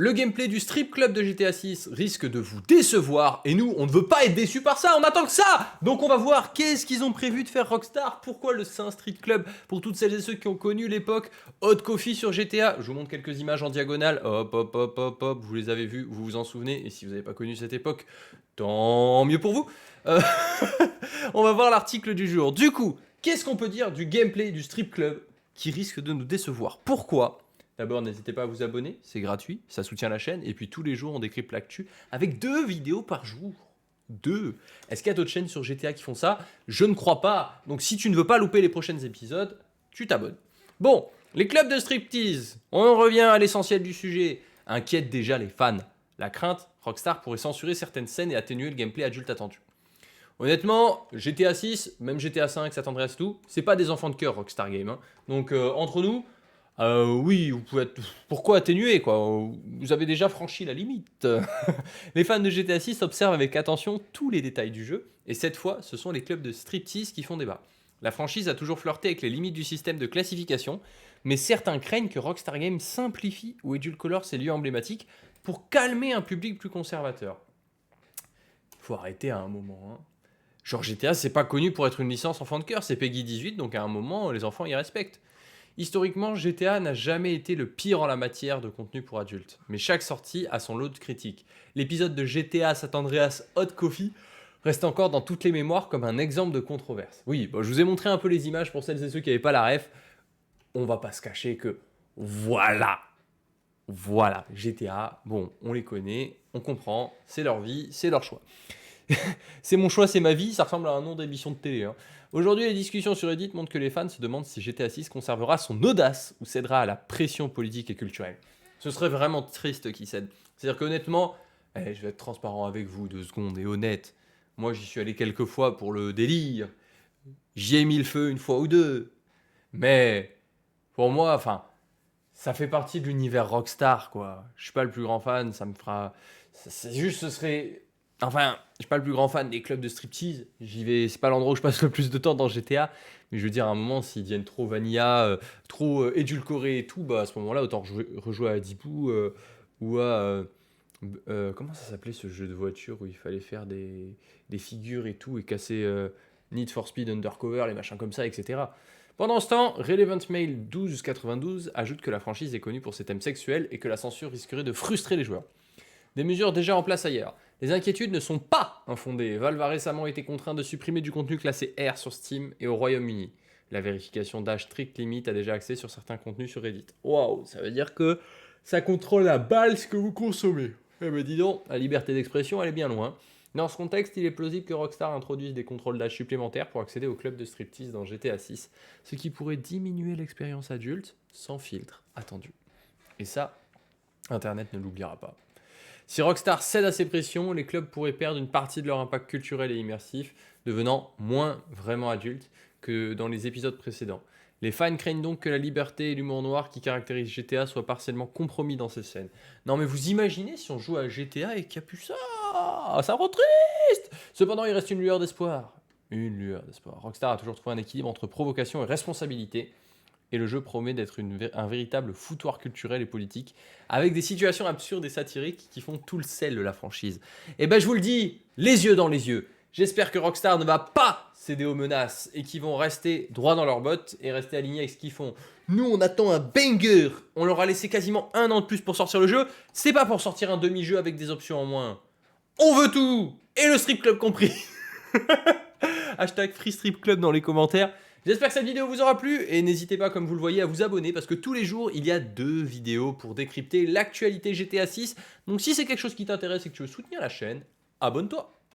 Le gameplay du strip club de GTA 6 risque de vous décevoir et nous, on ne veut pas être déçus par ça, on attend que ça. Donc on va voir qu'est-ce qu'ils ont prévu de faire Rockstar, pourquoi le Saint Street Club, pour toutes celles et ceux qui ont connu l'époque Hot Coffee sur GTA. Je vous montre quelques images en diagonale, hop hop hop hop hop, vous les avez vues, vous vous en souvenez, et si vous n'avez pas connu cette époque, tant mieux pour vous. Euh, on va voir l'article du jour. Du coup, qu'est-ce qu'on peut dire du gameplay du strip club qui risque de nous décevoir? Pourquoi? D'abord, n'hésitez pas à vous abonner, c'est gratuit, ça soutient la chaîne. Et puis tous les jours, on décrypte l'actu avec 2 vidéos par jour. 2. Est-ce qu'il y a d'autres chaînes sur GTA qui font ça? Je ne crois pas. Donc si tu ne veux pas louper les prochains épisodes, tu t'abonnes. Bon, les clubs de striptease. On revient à l'essentiel du sujet. Inquiète déjà les fans. La crainte, Rockstar pourrait censurer certaines scènes et atténuer le gameplay adulte attendu. Honnêtement, GTA 6, même GTA 5, San Andreas tout, c'est pas des enfants de cœur Rockstar Game. Hein. Donc entre nous... oui, vous pouvez être... Pourquoi atténuer, quoi? Vous avez déjà franchi la limite. Les fans de GTA 6 observent avec attention tous les détails du jeu, et cette fois, ce sont les clubs de striptease qui font débat. La franchise a toujours flirté avec les limites du système de classification, mais certains craignent que Rockstar Games simplifie ou édulcore ces lieux emblématiques pour calmer un public plus conservateur. Faut arrêter à un moment, hein. Genre GTA, c'est pas connu pour être une licence enfant de cœur, c'est Peggy 18, donc à un moment, les enfants y respectent. Historiquement, GTA n'a jamais été le pire en la matière de contenu pour adultes, mais chaque sortie a son lot de critiques. L'épisode de GTA San Andreas Hot Coffee reste encore dans toutes les mémoires comme un exemple de controverse. Oui, bon, je vous ai montré un peu les images pour celles et ceux qui n'avaient pas la ref. On va pas se cacher que voilà, GTA, bon, on les connaît, on comprend, c'est leur vie, c'est leur choix. C'est mon choix, c'est ma vie, ça ressemble à un nom d'émission de télé. Hein. Aujourd'hui, les discussions sur Reddit montrent que les fans se demandent si GTA 6 conservera son audace ou cédera à la pression politique et culturelle. Ce serait vraiment triste qu'il cède. C'est-à-dire qu'honnêtement, je vais être transparent avec vous 2 secondes et honnête. Moi, j'y suis allé quelques fois pour le délire. J'y ai mis le feu une fois ou deux. Mais pour moi, enfin, ça fait partie de l'univers Rockstar, quoi. Je suis pas le plus grand fan, ça me fera... C'est juste, ce serait... Enfin, je suis pas le plus grand fan des clubs de striptease. J'y vais, c'est pas l'endroit où je passe le plus de temps dans GTA. Mais je veux dire, à un moment, s'ils deviennent trop vanilla, trop édulcorés et tout, bah à ce moment-là, autant rejouer à Deepoo ou à. Comment ça s'appelait ce jeu de voiture où il fallait faire des figures et tout et casser Need for Speed Undercover, les machins comme ça, etc. Pendant ce temps, Relevant Mail 1292 ajoute que la franchise est connue pour ses thèmes sexuels et que la censure risquerait de frustrer les joueurs. Des mesures déjà en place ailleurs. Les inquiétudes ne sont pas infondées. Valve a récemment été contraint de supprimer du contenu classé R sur Steam et au Royaume-Uni. La vérification d'âge strict limite a déjà accès sur certains contenus sur Reddit. Waouh, ça veut dire que ça contrôle à balle ce que vous consommez. Eh ben dis donc, la liberté d'expression, elle est bien loin. Dans ce contexte, il est plausible que Rockstar introduise des contrôles d'âge supplémentaires pour accéder au club de striptease dans GTA 6, ce qui pourrait diminuer l'expérience adulte sans filtre attendu. Et ça, Internet ne l'oubliera pas. Si Rockstar cède à ces pressions, les clubs pourraient perdre une partie de leur impact culturel et immersif, devenant moins vraiment adultes que dans les épisodes précédents. Les fans craignent donc que la liberté et l'humour noir qui caractérisent GTA soient partiellement compromis dans ces scènes. Non mais vous imaginez si on joue à GTA et qu'il n'y a plus ça? Ça rend triste. Cependant, il reste une lueur d'espoir. Une lueur d'espoir. Rockstar a toujours trouvé un équilibre entre provocation et responsabilité. Et le jeu promet d'être un véritable foutoir culturel et politique, avec des situations absurdes et satiriques qui font tout le sel de la franchise. Et ben je vous le dis, les yeux dans les yeux. J'espère que Rockstar ne va pas céder aux menaces et qu'ils vont rester droit dans leurs bottes et rester alignés avec ce qu'ils font. Nous, on attend un banger. On leur a laissé quasiment 1 an de plus pour sortir le jeu. C'est pas pour sortir un demi-jeu avec des options en moins. On veut tout. Et le strip club compris. Hashtag Free Strip Club dans les commentaires. J'espère que cette vidéo vous aura plu et n'hésitez pas, comme vous le voyez, à vous abonner parce que tous les jours, il y a 2 vidéos pour décrypter l'actualité GTA 6. Donc si c'est quelque chose qui t'intéresse et que tu veux soutenir la chaîne, abonne-toi.